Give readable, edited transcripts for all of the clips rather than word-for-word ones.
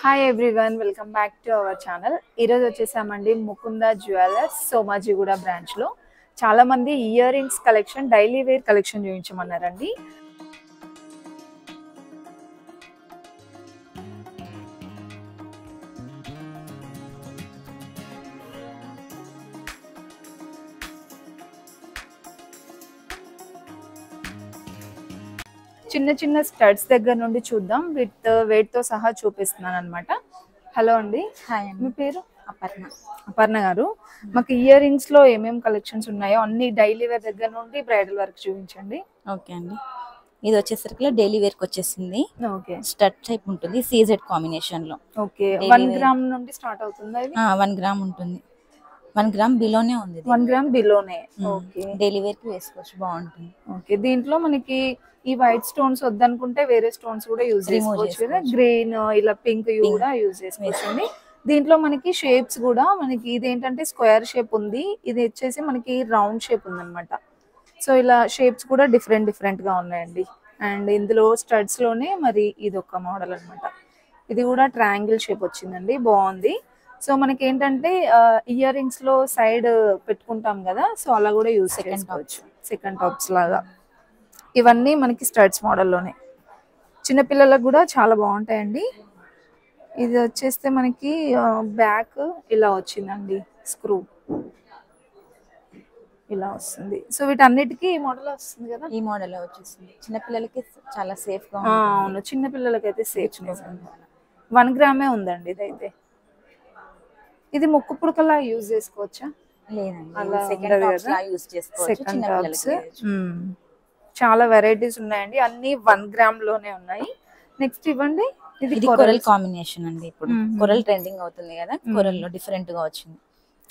Hi everyone, welcome back to our channel. ఈరోజు వచ్చేసామండి ముకుంద జ్యువెలర్స్ సోమాజిగూడ బ్రాంచ్లో. చాలామంది ear rings collection, daily wear collection చూపించమన్నారండి. చిన్న చిన్న స్టడ్స్ దగ్గర నుండి చూద్దాం, విత్ వెయిట్తో సహా చూపిస్తున్నాను అనమాట. హలో అండి. హాయ్ మీ అండి. పేరు? అపర్ణ. అపర్ణ గారు, మాకు ఇయర్ రింగ్స్లో ఏమేమి కలెక్షన్స్ ఉన్నాయో అన్ని డైలీ వేర్ దగ్గర నుండి బ్రైడల్ వరకు చూపించండి. ఓకే అండి. ఇది వచ్చేసరికి డైలీ వేర్కి వచ్చేసింది. ఓకే స్టడ్ టైప్ ఉంటుంది, సీజెడ్ కాంబినేషన్ లో. Okay, Daily 1 wear. గ్రామ్ నుండి స్టార్ట్ అవుతుందా ఇది? 1 గ్రామ్ ఉంటుంది. 1 గ్రామ్ బిలోనే ఉంది. 1 గ్రామ్ బిలోనే. ఓకే, డైలీ వేర్ కి వేసుకోవచ్చు, బాగుంటుంది. ఓకే. దీంట్లో మనకి ఈ వైట్ స్టోన్స్ వద్దనుకుంటే వేరే స్టోన్స్ కూడా యూజ్ Remove చేసుకోవచ్చు కదా. చేసుకోవచ్చు. గ్రీన్, ఇలా పింక్ Pink. కూడా యూజ్ చేసుకోవచ్చు. దీంట్లో మనకి షేప్స్ కూడా, మనకి ఇది ఏంటంటే స్క్వేర్ షేప్ ఉంది, ఇది వచ్చేసి మనకి రౌండ్ షేప్ ఉందన్నమాట. సో ఇలా షేప్స్ కూడా డిఫరెంట్ డిఫరెంట్ గా ఉన్నాయండి. అండ్ ఇందులో స్టడ్స్ లోనే మరి ఇది ఒక మోడల్ అన్నమాట. ఇది కూడా ట్రయాంగిల్ షేప్ వచ్చిందండి, బాగుంది. సో మనకి ఏంటంటే ఇయర్ రింగ్స్ లో సైడ్ పెట్టుకుంటాం కదా, సో అలా కూడా యూజ్ చేసుకోవచ్చు, సెకండ్ టాప్స్ లాగా. ఇవన్నీ మనకి స్టడ్స్ మోడల్లోనే, చిన్నపిల్లలకు కూడా చాలా బాగుంటాయండి. ఇది వచ్చేస్తే మనకి బ్యాక్ ఇలా వచ్చిందండి, స్క్రూ ఇలా వస్తుంది. సో వీటన్నిటికీ ఈ మోడల్ వస్తుంది కదా. ఈ మోడల్ వచ్చేసింది, చిన్నపిల్లలకి చాలా సేఫ్ గా అవును, చిన్న పిల్లలకైతే సేఫ్. 1 గ్రామే ఉందండి ఇదైతే. ఇది ముక్కు పుడకలా యూజ్ చేసుకోవచ్చా? లేదండి, అలా సెకండ్ ఉండదు టాప్స్ కదా. లా యూస్ చేసుకోవచ్చు, సెకండ్ చిన్న టాప్స్. పిల్లలకి. చాలా వెరైటీస్ ఉన్నాయండి, అన్ని 1 గ్రామ్ లోనే ఉన్నాయి. నెక్స్ట్ ఇవ్వండి. ఇది కొరల్ కాంబినేషన్ అండి. ఇప్పుడు కొరల్ ట్రెండింగ్ అవుతుంది కదా, కొరల్ లో డిఫరెంట్ గా వచ్చింది.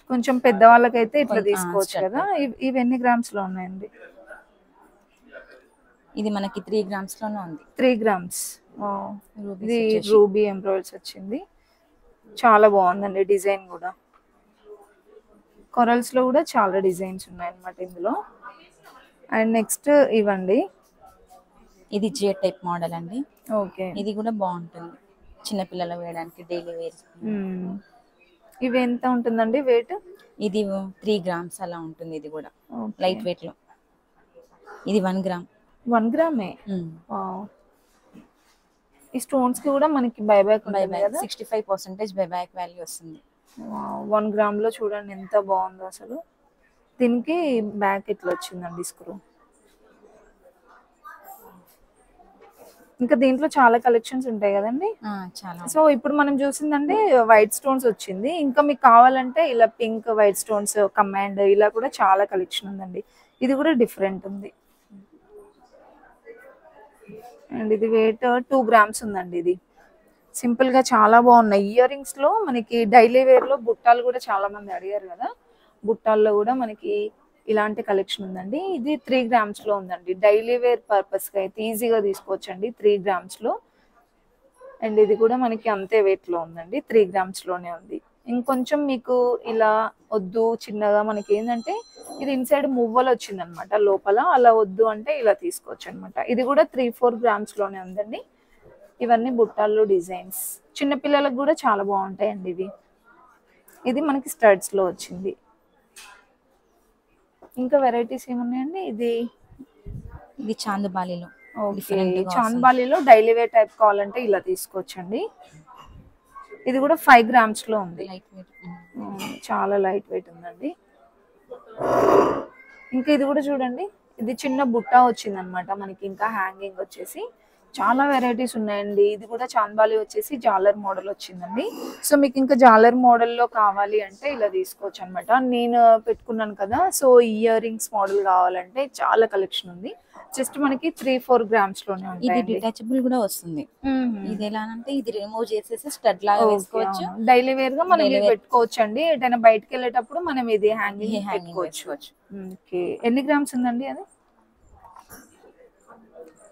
కొంచెం పెద్దవాళ్ళకైతే ఇట్లా కొంచెం, తీసుకోవచ్చు step కదా. ఇవి ఎన్ని గ్రామ్స్ లో ఉన్నాయండి? ఇది మనకి 3 గ్రామ్స్ లోనే ఉంది. 3 గ్రామ్స్. Rubies ఇది వచ్చేసి. రూబీ ఎంబ్రాయిడ్స్ వచ్చింది, చాలా బాగుందండి డిజైన్ కూడా. కొరల్స్ లో కూడా చాలా డిజైన్స్ ఉన్నాయి అన్నమాట ఇందులో. అండ్ నెక్స్ట్ ఇవ్వండి. ఇది జే టైప్ మోడల్ అండి. ఓకే, ఇది కూడా బాగుంటుంది, చిన్నపిల్లలు వేయడానికి, డైలీ వేర్. ఇవి ఎంత ఉంటుందండి వెయిట్? ఇది 3 గ్రామ్స్ అలా ఉంటుంది. ఇది కూడా లైట్ వెయిట్ లో. ఇది 1 గ్రామ్. 1 గ్రామే. ఈ స్టోన్స్ కి కూడా మనకి బైబ్యాక్ ఉంటుంది కదా. 65% బైబ్యాక్ వాల్యూ వస్తుంది. 1 గ్రామ్ లో చూడండి ఎంత బాగుందో అసలు. దీనికి బ్యాక్ ఇట్లా వచ్చిందండి స్క్రూ. ఇంకా దీంట్లో చాలా కలెక్షన్స్ ఉంటాయి కదండి. చాలా. సో ఇప్పుడు మనం చూసిందంటే వైట్ స్టోన్స్ వచ్చింది, ఇంకా మీకు కావాలంటే ఇలా పింక్ వైట్ స్టోన్స్ కమాండ్ ఇలా కూడా చాలా కలెక్షన్ ఉందండి. ఇది కూడా డిఫరెంట్ ఉంది. అండ్ ఇది వెయిట్ 2 గ్రామ్స్ ఉందండి. ఇది సింపుల్ గా చాలా బాగున్నాయి. ఇయర్ రింగ్స్ లో మనకి డైలీ వేర్ లో బుట్టాలు కూడా చాలా మంది అడిగారు కదా, బుట్టాల్లో కూడా మనకి ఇలాంటి కలెక్షన్ ఉందండి. ఇది 3 గ్రామ్స్ లో ఉందండి. డైలీ వేర్ పర్పస్ కి అయితే ఈజీగా తీసుకోవచ్చండి 3 గ్రామ్స్ లో. అండ్ ఇది కూడా మనకి అంతే వెయిట్ లో ఉందండి, 3 గ్రామ్స్ లోనే ఉంది. ఇంకొంచెం మీకు ఇలా వద్దు చిన్నగా, మనకి ఏంటంటే ఇది ఇన్సైడ్ మువ్వలు వచ్చింది అనమాట లోపల, అలా వద్దు అంటే ఇలా తీసుకోవచ్చు అనమాట. ఇది కూడా 3-4 గ్రామ్స్ లోనే ఉందండి. ఇవన్నీ బుట్టాల్లో డిజైన్స్, చిన్నపిల్లలకు కూడా చాలా బాగుంటాయండి ఇవి. ఇది మనకి స్టడ్స్ లో వచ్చింది. ఇంకా వెరైటీస్ ఏమున్నాయండి? ఇది చాందుబాలిలో. చాంద్బాలిలో డైలీ వేర్ టైప్ కావాలంటే ఇలా తీసుకోవచ్చండి. ఇది కూడా 5 గ్రామ్స్ లో ఉంది, లైట్ వెయిట్. చాలా లైట్ వెయిట్ ఉందండి. ఇంకా ఇది కూడా చూడండి, ఇది చిన్న బుట్ట వచ్చింది అనమాట మనకి. ఇంకా హ్యాంగింగ్ వచ్చేసి చాలా వెరైటీస్ ఉన్నాయండి. ఇది కూడా చాంద్బాలి వచ్చేసి జాలర్ మోడల్ వచ్చిందండి. సో మీకు ఇంకా జాలర్ మోడల్లో కావాలి అంటే ఇలా తీసుకోవచ్చు అనమాట. నేను పెట్టుకున్నాను కదా, సో ఇయర్ రింగ్స్ మోడల్ కావాలంటే చాలా కలెక్షన్ ఉంది. జస్ట్ మనకి 3-4 గ్రామ్స్ లోనే ఇది ఉంటాయి. డిటాచబుల్ కూడా వస్తుంది. ఇది ఎలా అంటే ఇది రిమూవ్ చేసేసి స్టడ్ లాగా వేసుకోవచ్చు, డైలీ వేర్ గా మనం ఇది పెట్టుకోవచ్చు అండి. ఎటైనా బయటకు వెళ్ళేటప్పుడు మనం ఇది హ్యాంగింగ్ పెట్టుకోవచ్చు. ఓకే, ఎన్ని గ్రామ్స్ ఉందండి అది?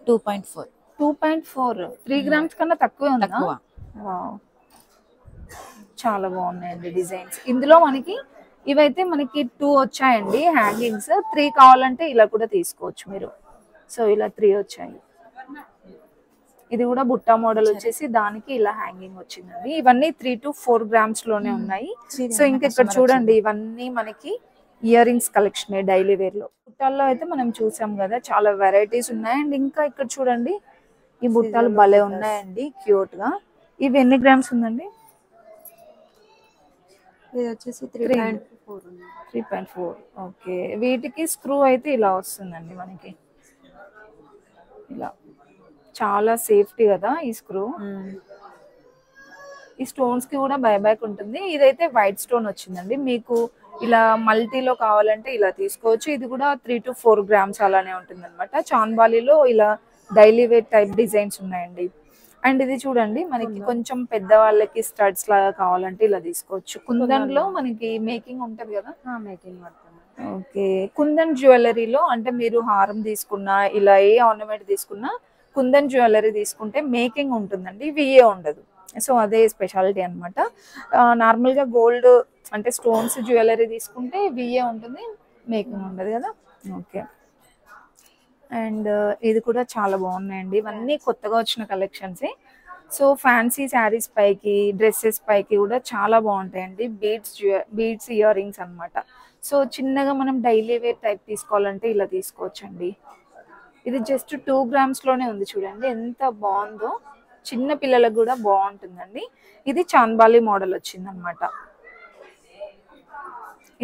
2.4. 2.4. 3 గ్రామ్స్ కన్నా తక్కువే ఉందా? తక్కువ. చాలా బాగున్నాయండి డిజైన్స్. ఇందులో మనకి ఇవైతే మనకి 2 వచ్చాయండి హ్యాంగింగ్స్. 3 కావాలంటే ఇలా కూడా తీసుకోవచ్చు మీరు. సో ఇలా 3 వచ్చాయి. ఇది కూడా బుట్టా మోడల్ వచ్చేసి దానికి ఇలా హ్యాంగింగ్ వచ్చిందండి. ఇవన్నీ 3 to 4 గ్రామ్స్ లోనే ఉన్నాయి. సో ఇంకా ఇక్కడ చూడండి ఇవన్నీ మనకి ear rings collection daily wear లో. బుట్టాల్లో అయితే మనం చూసాం కదా చాలా వెరైటీస్ ఉన్నాయి. అండ్ ఇంకా ఇక్కడ చూడండి ఈ బుట్టాలు భలే ఉన్నాయండి క్యూట్ గా. ఇవి ఎన్ని గ్రామ్స్ ఉందండి? ఇది వచ్చేసి 3.4 ఉంది. 3.4. ఓకే. వీటికి స్క్రూ అయితే ఇలా వస్తుందండి మనకి, ఇలా చాలా సేఫ్టీ కదా ఈ స్క్రూ. ఈ స్టోన్స్ కి కూడా బైబ్యాక్ ఉంటుంది. ఇదైతే వైట్ స్టోన్ వచ్చిందండి. మీకు ఇలా మల్టీలో కావాలంటే ఇలా తీసుకోవచ్చు. ఇది కూడా 3 to 4 గ్రామ్స్ అలానే ఉంటుంది అనమాట. చాంద్బాలిలో ఇలా డైలీ వేర్ టైప్ డిజైన్స్ ఉన్నాయండి. అండ్ ఇది చూడండి మనకి కొంచెం పెద్దవాళ్ళకి స్టడ్స్ లాగా కావాలంటే ఇలా తీసుకోవచ్చు. కుందన్ లో మనకి మేకింగ్ ఉంటది కదా, మేకింగ్ పడుతుంది. ఓకే. కుందన్ జ్యువెలరీలో అంటే మీరు హారం తీసుకున్నా ఇలా ఏ ఆర్నమెంట్ తీసుకున్నా కుందన్ జ్యువెలరీ తీసుకుంటే మేకింగ్ ఉంటుందండి, విఏ ఉండదు. సో అదే స్పెషాలిటీ అనమాట. నార్మల్గా గోల్డ్ అంటే స్టోన్స్ జ్యువెలరీ తీసుకుంటే విఏ ఉంటుంది, మేకింగ్ ఉండదు కదా. ఓకే. అండ్ ఇది కూడా చాలా బాగున్నాయండి. ఇవన్నీ కొత్తగా వచ్చిన కలెక్షన్సే. సో ఫ్యాన్సీ శారీస్ పైకి డ్రెస్సెస్ పైకి కూడా చాలా బాగుంటాయండి. బీడ్స్ ఇయర్ రింగ్స్ అనమాట. సో చిన్నగా మనం డైలీ వేర్ టైప్ తీసుకోవాలంటే ఇలా తీసుకోవచ్చండి. ఇది జస్ట్ 2 గ్రామ్స్ లోనే ఉంది చూడండి ఎంత బాగుందో. చిన్న పిల్లలకు కూడా బాగుంటుందండి. ఇది చాంద్బాలి మోడల్ వచ్చింది అనమాట.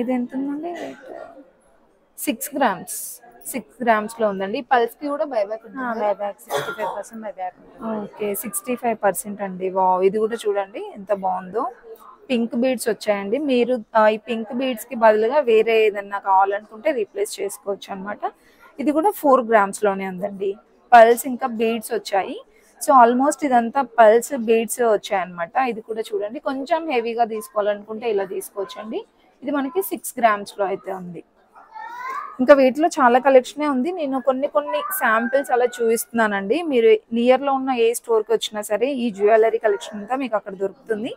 ఇది ఎంత ఉందండి? 6 గ్రామ్స్. 6 గ్రామ్స్ లో ఉందండి. పల్స్ కి కూడా బైబ్యాక్ ఉంటుంది. Buyback 65% buyback. ఓకే 65% అండి. వావ్, ఇది కూడా చూడండి ఎంత బాగుందో. పింక్ బీడ్స్ వచ్చాయండి. మీరు ఈ పింక్ బీడ్స్ కి బదులుగా వేరే ఏదన్నా కావాలనుకుంటే రీప్లేస్ చేసుకోవచ్చు అనమాట. ఇది కూడా 4 గ్రామ్స్ లోనే ఉందండి. పల్స్ ఇంకా బీడ్స్ వచ్చాయి. సో ఆల్మోస్ట్ ఇదంతా పల్స్ బీడ్స్ వచ్చాయన్నమాట. ఇది కూడా చూడండి కొంచెం హెవీగా తీసుకోవాలనుకుంటే ఇలా తీసుకోవచ్చండి. ఇది మనకి 6 గ్రామ్స్ లో అయితే ఉంది. ఇంకా వీటిలో చాలా కలెక్షనే ఉంది. నేను కొన్ని శాంపిల్స్ అలా చూపిస్తున్నానండి. మీరు నియర్ లో ఉన్న ఏ స్టోర్కి వచ్చినా సరే ఈ జ్యువెలరీ కలెక్షన్ అంతా మీకు అక్కడ దొరుకుతుంది.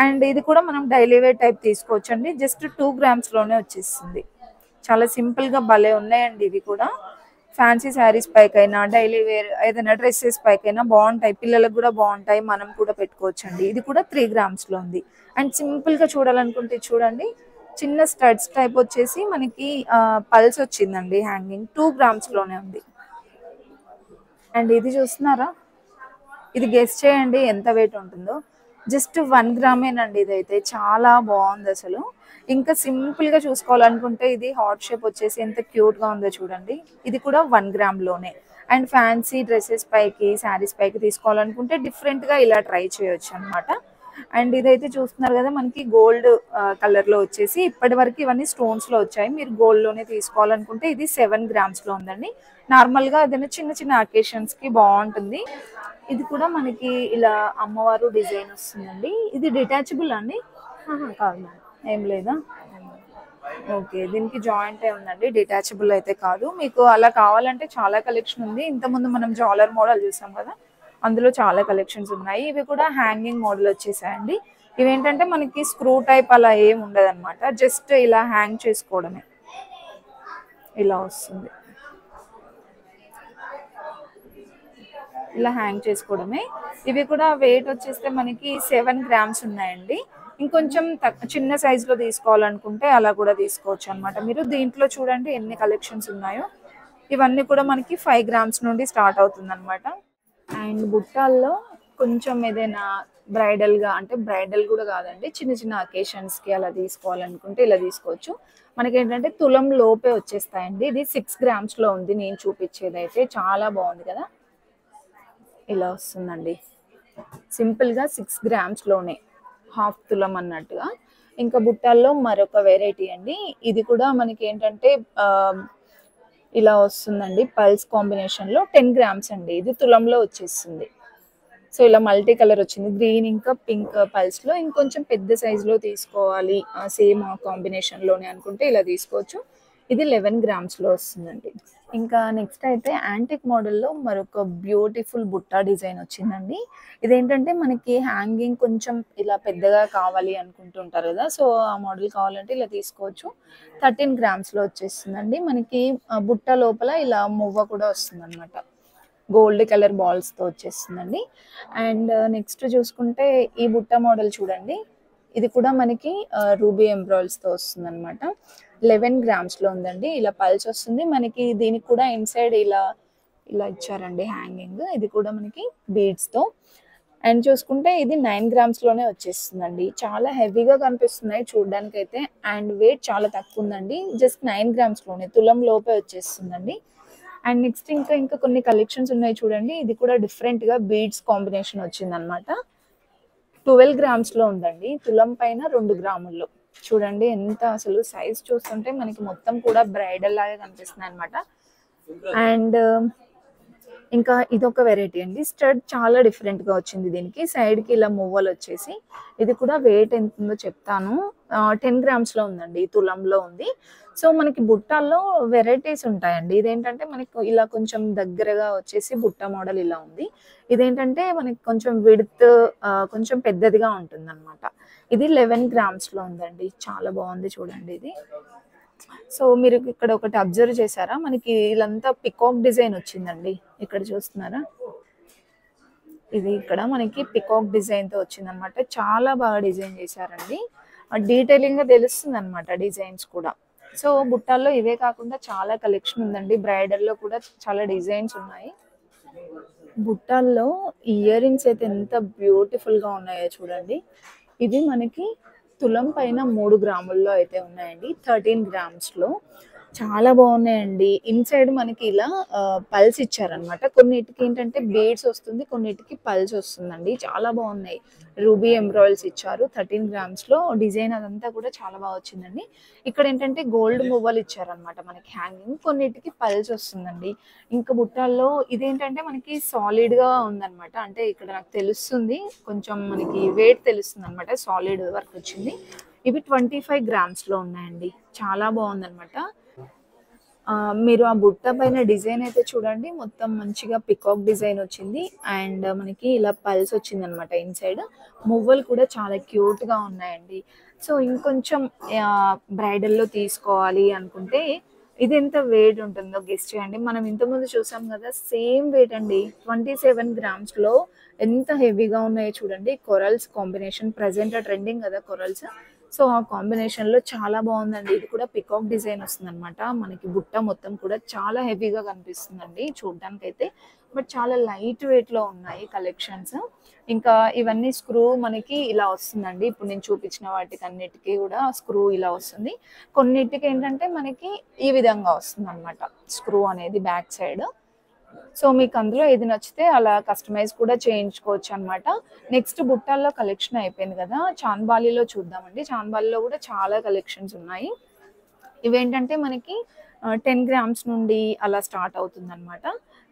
అండ్ ఇది కూడా మనం డైలీ వేర్ టైప్ తీసుకోవచ్చు అండి. జస్ట్ 2 గ్రామ్స్ లోనే వచ్చేస్తుంది. చాలా సింపుల్ గా భలే ఉన్నాయండి. ఇవి కూడా ఫ్యాన్సీ శారీస్ పైకైనా డైలీ వేర్ ఏదైనా డ్రెస్సెస్ పైకైనా బాగుంటాయి. పిల్లలకు కూడా బాగుంటాయి, మనం కూడా పెట్టుకోవచ్చు అండి. ఇది కూడా 3 గ్రామ్స్ లో ఉంది. అండ్ సింపుల్ గా చూడాలనుకుంటే చూడండి చిన్న స్టడ్స్ టైప్ వచ్చేసి మనకి పల్స్ వచ్చిందండి. హ్యాంగింగ్ 2 గ్రామ్స్ లోనే ఉంది. అండ్ ఇది చూస్తున్నారా, ఇది గెస్ చేయండి ఎంత వెయిట్ ఉంటుందో. జస్ట్ 1 గ్రామేనండి. ఇదైతే చాలా బాగుంది అసలు. ఇంకా సింపుల్ గా చూసుకోవాలనుకుంటే ఇది హార్ట్ షేప్ వచ్చేసి ఎంత క్యూట్ గా ఉందో చూడండి. ఇది కూడా 1 గ్రామ్ లోనే. అండ్ ఫ్యాన్సీ డ్రెస్సెస్ పైకి శారీస్ పైకి తీసుకోవాలనుకుంటే డిఫరెంట్ గా ఇలా ట్రై చేయొచ్చు అనమాట. అండ్ ఇదైతే చూస్తున్నారు కదా మనకి గోల్డ్ కలర్ లో వచ్చేసి ఇప్పటి వరకు ఇవన్నీ స్టోన్స్ లో వచ్చాయి. మీరు గోల్డ్ లోనే తీసుకోవాలనుకుంటే ఇది 7 గ్రామ్స్ లో ఉందండి. నార్మల్ గా ఏదైనా చిన్న అకేషన్స్ కి బాగుంటుంది. ఇది కూడా మనకి ఇలా అమ్మవారు డిజైన్ వస్తుందండి. ఇది డిటాచబుల్ అండి? కాదు, ఏం లేదా? ఓకే, దీనికి జాయింట్ ఉందండి, డిటాచబుల్ అయితే కాదు. మీకు అలా కావాలంటే చాలా కలెక్షన్ ఉంది. ఇంతకుముందు మనం జాలర్ మోడల్ చూసాం కదా, అందులో చాలా కలెక్షన్స్ ఉన్నాయి. ఇవి కూడా హ్యాంగింగ్ మోడల్ వచ్చేసాయండి. ఇవేంటంటే మనకి స్క్రూ టైప్ అలా ఏం ఉండదు అనమాట. జస్ట్ ఇలా హ్యాంగ్ చేసుకోవడమే, ఇలా వస్తుంది. ఇలా హ్యాంగ్ చేసుకోవడమే. ఇవి కూడా వెయిట్ వచ్చేస్తే మనకి 7 గ్రామ్స్ ఉన్నాయండి. ఇంకొంచెం చిన్న సైజులో తీసుకోవాలనుకుంటే అలా కూడా తీసుకోవచ్చు అనమాట. మీరు దీంట్లో చూడండి ఎన్ని కలెక్షన్స్ ఉన్నాయో. ఇవన్నీ కూడా మనకి 5 గ్రామ్స్ నుండి స్టార్ట్ అవుతుంది అనమాట. అండ్ బుట్టాల్లో కొంచెం ఏదైనా బ్రైడల్గా అంటే బ్రైడల్ కూడా కాదండి, చిన్న అకేషన్స్కి అలా తీసుకోవాలనుకుంటే ఇలా తీసుకోవచ్చు. మనకి ఏంటంటే తులం లోపే వచ్చేస్తాయండి. ఇది 6 గ్రామ్స్లో ఉంది నేను చూపించేది అయితే. చాలా బాగుంది కదా, ఇలా వస్తుందండి. సింపుల్గా 6 గ్రామ్స్లోనే, హాఫ్ తులం అన్నట్టుగా. ఇంకా బుట్టాల్లో మరొక వెరైటీ అండి. ఇది కూడా మనకి ఏంటంటే ఇలా వస్తుందండి. పల్స్ కాంబినేషన్లో 10 గ్రామ్స్ అండి. ఇది తులంలో వచ్చేస్తుంది. సో ఇలా మల్టీ కలర్ వచ్చింది, గ్రీన్ ఇంకా పింక్ పల్స్లో. ఇంకొంచెం పెద్ద సైజులో తీసుకోవాలి సేమ్ ఆ కాంబినేషన్లోనే అనుకుంటే ఇలా తీసుకోవచ్చు. ఇది 11 గ్రామ్స్లో వస్తుందండి. ఇంకా నెక్స్ట్ అయితే యాంటిక్ మోడల్లో మరొక బ్యూటిఫుల్ బుట్టా డిజైన్ వచ్చిందండి. ఇదేంటంటే మనకి హ్యాంగింగ్ కొంచెం ఇలా పెద్దగా కావాలి అనుకుంటుంటారు కదా, సో ఆ మోడల్ కావాలంటే ఇలా తీసుకోవచ్చు. 13 గ్రామ్స్లో వచ్చేస్తుందండి. మనకి బుట్ట లోపల ఇలా మువ్వ కూడా వస్తుంది అనమాట. గోల్డ్ కలర్ బాల్స్తో వచ్చేస్తుందండి. అండ్ నెక్స్ట్ చూసుకుంటే ఈ బుట్ట మోడల్ చూడండి. ఇది కూడా మనకి రూబీ ఎంబ్రాయిడ్స్తో వస్తుంది అనమాట. 11 గ్రామ్స్లో ఉందండి. ఇలా పల్స్ వస్తుంది మనకి. దీనికి కూడా ఇన్సైడ్ ఇలా ఇలా ఇచ్చారండి హ్యాంగింగ్. ఇది కూడా మనకి బీడ్స్తో. అండ్ చూసుకుంటే ఇది 9 గ్రామ్స్లోనే వచ్చేస్తుందండి. చాలా హెవీగా కనిపిస్తున్నాయి చూడడానికైతే. అండ్ వెయిట్ చాలా తక్కువ ఉందండి. జస్ట్ 9 గ్రామ్స్లోనే, తులం లోపే వచ్చేస్తుందండి. అండ్ నెక్స్ట్ ఇంకా కొన్ని కలెక్షన్స్ ఉన్నాయి చూడండి. ఇది కూడా డిఫరెంట్గా బీడ్స్ కాంబినేషన్ వచ్చిందనమాట. 12 గ్రామ్స్లో ఉందండి. తులం పైన 2 గ్రాముల్లో. చూడండి ఎంత అసలు సైజ్ చూస్తుంటే మనకి మొత్తం కూడా బ్రైడల్ లాగా కనిపిస్తుంది అనమాట. అండ్ ఇంకా ఇదొక వెరైటీ అండి. స్టడ్ చాలా డిఫరెంట్గా వచ్చింది. దీనికి సైడ్కి ఇలా మువ్వలు వచ్చేసి. ఇది కూడా వెయిట్ ఎంత ఉందో చెప్తాను. 10 గ్రామ్స్లో ఉందండి. తులంలో ఉంది. సో మనకి బుట్టాల్లో వెరైటీస్ ఉంటాయండి. ఇదేంటంటే మనకి ఇలా కొంచెం దగ్గరగా వచ్చేసి బుట్ట మోడల్ ఇలా ఉంది. ఇదేంటంటే మనకి కొంచెం విడ్త్ కొంచెం పెద్దదిగా ఉంటుంది అనమాట. ఇది 11 గ్రామ్స్లో ఉందండి. చాలా బాగుంది చూడండి ఇది. సో మీరు ఇక్కడ ఒకటి అబ్జర్వ్ చేశారా, మనకి ఇదంతా పికాక్ డిజైన్ వచ్చిందండి. ఇక్కడ చూస్తున్నారా, ఇది ఇక్కడ మనకి పికాక్ డిజైన్తో వచ్చిందనమాట. చాలా బాగా డిజైన్ చేశారండి. డీటెయిలింగ్గా తెలుస్తుంది అనమాట డిజైన్స్ కూడా. సో బుట్టాల్లో ఇవే కాకుండా చాలా కలెక్షన్ ఉందండి. బ్రైడల్లో కూడా చాలా డిజైన్స్ ఉన్నాయి. బుట్టాల్లో ఇయర్ రింగ్స్ అయితే ఎంత బ్యూటిఫుల్గా ఉన్నాయో చూడండి. ఇది మనకి తులం పైన 3 గ్రాముల్లో అయితే ఉన్నాయండి. 13 గ్రామ్స్లో చాలా బాగున్నాయండి. ఇన్సైడ్ మనకి ఇలా పల్స్ ఇచ్చారనమాట. కొన్నిటికి ఏంటంటే బీడ్స్ వస్తుంది, కొన్నిటికి పల్స్ వస్తుందండి. చాలా బాగున్నాయి. రూబీ ఎంబ్రాయిడ్స్ ఇచ్చారు. 13 గ్రామ్స్లో డిజైన్ అదంతా కూడా చాలా బాగా వచ్చిందండి. ఇక్కడ ఏంటంటే గోల్డ్ మువ్వలు ఇచ్చారనమాట మనకి హ్యాంగింగ్. కొన్నిటికి పల్స్ వస్తుందండి. ఇంకా బుట్టాల్లో ఇదేంటంటే మనకి సాలిడ్గా ఉందన్నమాట. అంటే ఇక్కడ నాకు తెలుస్తుంది, కొంచెం మనకి వెయిట్ తెలుస్తుంది అనమాట. సాలిడ్ వర్క్ వచ్చింది. ఇవి 25 గ్రామ్స్లో ఉన్నాయండి. చాలా బాగుందనమాట. మీరు ఆ బుట్ట పైన డిజైన్ అయితే చూడండి. మొత్తం మంచిగా పికాక్ డిజైన్ వచ్చింది. అండ్ మనకి ఇలా పల్స్ వచ్చింది అనమాట. ఇన్సైడ్ మువ్వలు కూడా చాలా క్యూట్గా ఉన్నాయండి. సో ఇంకొంచెం బ్రైడల్లో తీసుకోవాలి అనుకుంటే ఇది ఎంత వెయిట్ ఉంటుందో గెస్ట్ చేయండి. మనం ఇంతకుముందు చూసాం కదా, సేమ్ వెయిట్ అండి. 27 గ్రామ్స్లో ఎంత హెవీగా ఉన్నాయో చూడండి. కొరల్స్ కాంబినేషన్ ప్రజెంట్ ట్రెండింగ్ కదా కొరల్స్. సో ఆ కాంబినేషన్లో చాలా బాగుందండి. ఇది కూడా పికాక్ డిజైన్ వస్తుంది అనమాట. మనకి బుట్ట మొత్తం కూడా చాలా హెవీగా కనిపిస్తుందండి చూడడానికైతే. బట్ చాలా లైట్ వెయిట్లో ఉన్నాయి కలెక్షన్స్. ఇంకా ఇవన్నీ స్క్రూ మనకి ఇలా వస్తుందండి. ఇప్పుడు నేను చూపించిన వాటికి అన్నిటికీ కూడా స్క్రూ ఇలా వస్తుంది. కొన్నిటికి ఏంటంటే మనకి ఈ విధంగా వస్తుంది అనమాట స్క్రూ అనేది బ్యాక్ సైడ్. సో మీకు అందులో ఏది నచ్చితే అలా కస్టమైజ్ కూడా చేయించుకోవచ్చు అనమాట. నెక్స్ట్ బుట్టాల్లో కలెక్షన్ అయిపోయింది కదా, చాన్బాలిలో చూద్దామండి. చాన్బాలిలో కూడా చాలా కలెక్షన్స్ ఉన్నాయి. ఇవేంటంటే మనకి 10 గ్రామ్స్ నుండి అలా స్టార్ట్ అవుతుంది అనమాట.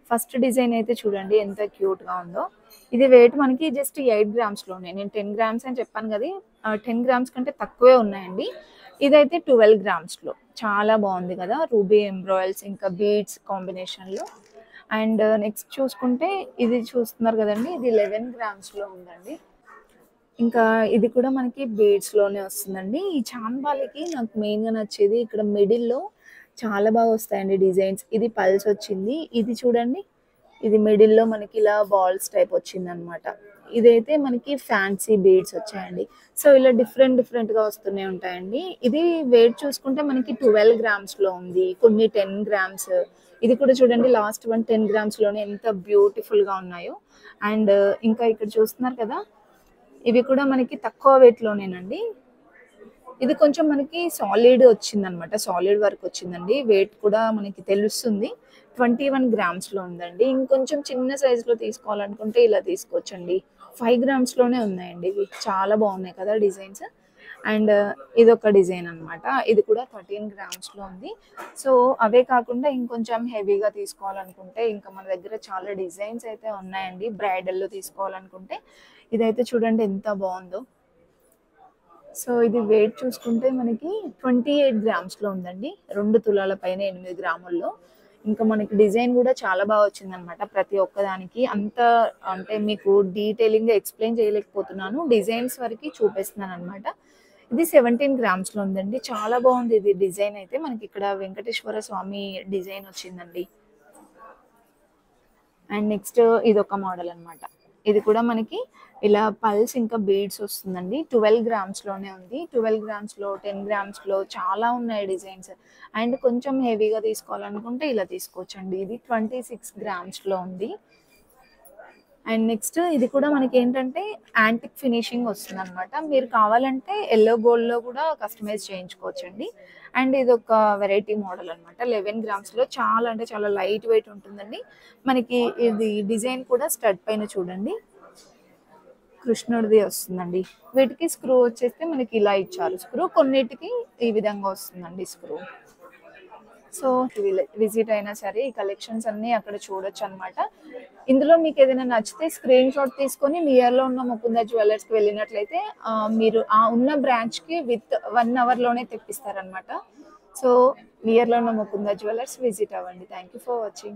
ఫస్ట్ డిజైన్ అయితే చూడండి ఎంత క్యూట్గా ఉందో. ఇది వెయిట్ మనకి జస్ట్ 8 గ్రామ్స్లోనే. నేను 10 గ్రామ్స్ అని చెప్పాను కదా, 10 గ్రామ్స్ కంటే తక్కువే ఉన్నాయండి. ఇదైతే 12 గ్రామ్స్లో. చాలా బాగుంది కదా, రూబీ ఎంబ్రాయిడ్స్ ఇంకా బీడ్స్ కాంబినేషన్లో. అండ్ నెక్స్ట్ చూసుకుంటే ఇది చూస్తున్నారు కదండి, ఇది 11 గ్రామ్స్లో ఉందండి. ఇంకా ఇది కూడా మనకి బీడ్స్లోనే వస్తుందండి. ఈ చాన్బాలికి నాకు మెయిన్గా నచ్చేది ఇక్కడ మిడిల్లో చాలా బాగా వస్తాయండి డిజైన్స్. ఇది పల్స్ వచ్చింది. ఇది చూడండి, ఇది మిడిల్లో మనకి ఇలా బాల్స్ టైప్ వచ్చింది అనమాట. ఇదైతే మనకి ఫ్యాన్సీ బీడ్స్ వచ్చాయండి. సో ఇలా డిఫరెంట్గా వస్తూనే ఉంటాయండి. ఇది వెయిట్ చూసుకుంటే మనకి 12 గ్రామ్స్లో ఉంది, కొన్ని 10 గ్రామ్స్. ఇది కూడా చూడండి, లాస్ట్ వన్ 10 గ్రామ్స్లోనే ఎంత బ్యూటిఫుల్గా ఉన్నాయో. అండ్ ఇంకా ఇక్కడ చూస్తున్నారు కదా, ఇవి కూడా మనకి తక్కువ వెయిట్లోనేనండి. ఇది కొంచెం మనకి సాలిడ్ వచ్చిందనమాట, సాలిడ్ వర్క్ వచ్చిందండి. వెయిట్ కూడా మనకి తెలుస్తుంది. 21 గ్రామ్స్లో ఉందండి. ఇంకొంచెం చిన్న సైజులో తీసుకోవాలనుకుంటే ఇలా తీసుకోవచ్చండి. 5 గ్రామ్స్లోనే ఉన్నాయండి. ఇవి చాలా బాగున్నాయి కదా డిజైన్స్. అండ్ ఇదొక డిజైన్ అనమాట. ఇది కూడా 13 గ్రామ్స్లో ఉంది. సో అవే కాకుండా ఇంకొంచెం హెవీగా తీసుకోవాలనుకుంటే ఇంకా మన దగ్గర చాలా డిజైన్స్ అయితే ఉన్నాయండి. బ్రైడల్లో తీసుకోవాలనుకుంటే ఇదైతే చూడండి ఎంత బాగుందో. సో ఇది వెయిట్ చూసుకుంటే మనకి 28 గ్రామ్స్లో ఉందండి. 2 తులాల పైన 8 గ్రాముల్లో. ఇంకా మనకి డిజైన్ కూడా చాలా బాగా వచ్చిందనమాట. ప్రతి ఒక్కదానికి అంత అంటే మీకు డీటెయిలింగ్గా ఎక్స్ప్లెయిన్ చేయలేకపోతున్నాను, డిజైన్స్ వరకు చూపిస్తున్నాను అనమాట. ఇది 17 గ్రామ్స్లో ఉందండి. చాలా బాగుంది ఇది డిజైన్ అయితే. మనకి ఇక్కడ వెంకటేశ్వర స్వామి డిజైన్ వచ్చిందండి. అండ్ నెక్స్ట్ ఇది ఒక మోడల్ అన్నమాట. ఇది కూడా మనకి ఇలా పల్స్ ఇంకా బీడ్స్ వస్తుందండి. 12 గ్రామ్స్‌లోనే ఉంది. 12 గ్రామ్స్‌లో, 10 గ్రామ్స్‌లో చాలా ఉన్నాయి డిజైన్స్. అండ్ కొంచెం హెవీగా తీసుకోవాలనుకుంటే ఇలా తీసుకోవచ్చండి. ఇది 26 గ్రామ్స్‌లో ఉంది. అండ్ నెక్స్ట్ ఇది కూడా మనకి ఏంటంటే యాంటిక్ ఫినిషింగ్ వస్తుందన్నమాట. మీరు కావాలంటే యెల్లో గోల్డ్‌లో కూడా కస్టమైజ్ చేయించుకోవచ్చండి. అండ్ ఇది ఒక వెరైటీ మోడల్ అన్నమాట. 11 గ్రామ్స్‌లో చాలా అంటే చాలా లైట్ వెయిట్ ఉంటుందండి. మనకి ఇది డిజైన్ కూడా స్టడ్ పైన చూడండి కృష్ణుడిది వస్తుందండి. వీటికి స్క్రూ వచ్చేస్తే మనకి ఇలా ఇచ్చారు స్క్రూ. కొన్నిటికి ఈ విధంగా వస్తుందండి స్క్రూ. సో విజిట్ అయినా సరే ఈ కలెక్షన్స్ అన్నీ అక్కడ చూడొచ్చు అనమాట. ఇందులో మీకు ఏదైనా నచ్చితే స్క్రీన్ షాట్ తీసుకొని నియర్లో ఉన్న ముకుంద జ్యువెలర్స్కి వెళ్ళినట్లయితే మీరు ఆ ఉన్న బ్రాంచ్కి విత్ 1 అవర్లోనే తెప్పిస్తారనమాట. సో నియర్లో ఉన్న ముకుంద జ్యువెలర్స్ విజిట్ అవ్వండి. Thank you for watching.